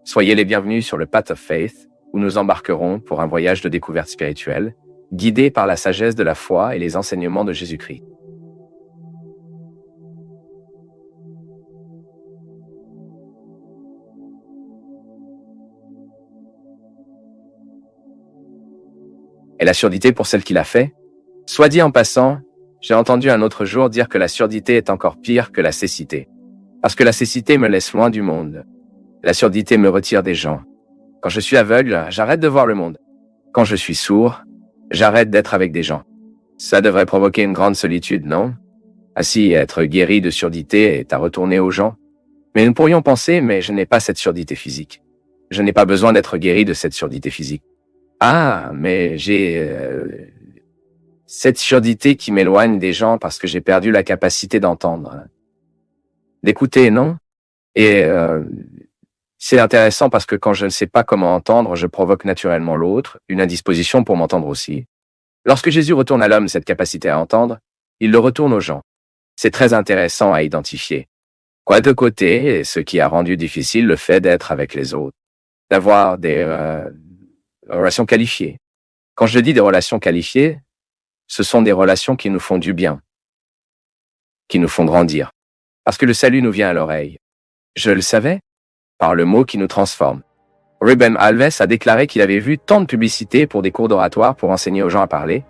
Soyez les bienvenus sur le Path of Faith, où nous embarquerons pour un voyage de découverte spirituelle, guidé par la sagesse de la foi et les enseignements de Jésus-Christ. Et la surdité pour celle qui l'a fait? Soit dit en passant, j'ai entendu un autre jour dire que la surdité est encore pire que la cécité. Parce que la cécité me laisse loin du monde. La surdité me retire des gens. Quand je suis aveugle, j'arrête de voir le monde. Quand je suis sourd, j'arrête d'être avec des gens. Ça devrait provoquer une grande solitude, non? Ainsi, être guéri de surdité est à retourner aux gens. Mais nous pourrions penser, mais je n'ai pas cette surdité physique. Je n'ai pas besoin d'être guéri de cette surdité physique. Ah, mais j'ai cette surdité qui m'éloigne des gens parce que j'ai perdu la capacité d'entendre. D'écouter, non? Et c'est intéressant parce que quand je ne sais pas comment entendre, je provoque naturellement l'autre, une indisposition pour m'entendre aussi. Lorsque Jésus retourne à l'homme cette capacité à entendre, il le retourne aux gens. C'est très intéressant à identifier. Quoi de côté, ce qui a rendu difficile le fait d'être avec les autres, d'avoir des relations qualifiées. Quand je dis des relations qualifiées, ce sont des relations qui nous font du bien, qui nous font grandir. Parce que le salut nous vient à l'oreille. Je le savais, par le mot qui nous transforme. Ruben Alves a déclaré qu'il avait vu tant de publicités pour des cours d'oratoire pour enseigner aux gens à parler,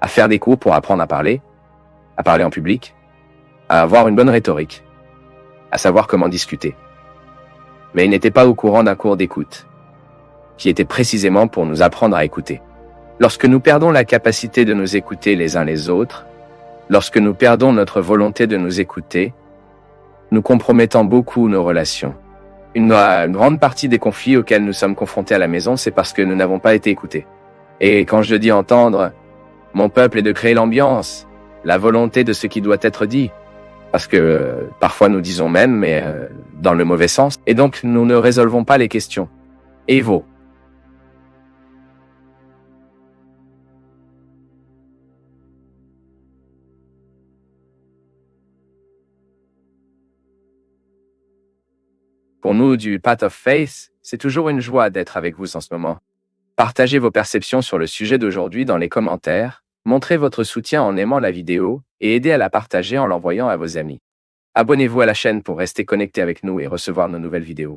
à faire des cours pour apprendre à parler en public, à avoir une bonne rhétorique, à savoir comment discuter. Mais il n'était pas au courant d'un cours d'écoute, qui était précisément pour nous apprendre à écouter. Lorsque nous perdons la capacité de nous écouter les uns les autres, lorsque nous perdons notre volonté de nous écouter, nous compromettons beaucoup nos relations. Une grande partie des conflits auxquels nous sommes confrontés à la maison, c'est parce que nous n'avons pas été écoutés. Et quand je dis entendre, mon peuple est de créer l'ambiance, la volonté de ce qui doit être dit. Parce que parfois nous disons même, mais dans le mauvais sens. Et donc nous ne résolvons pas les questions. Et vous? Pour nous du Path of Faith, c'est toujours une joie d'être avec vous en ce moment. Partagez vos perceptions sur le sujet d'aujourd'hui dans les commentaires, montrez votre soutien en aimant la vidéo et aidez à la partager en l'envoyant à vos amis. Abonnez-vous à la chaîne pour rester connecté avec nous et recevoir nos nouvelles vidéos.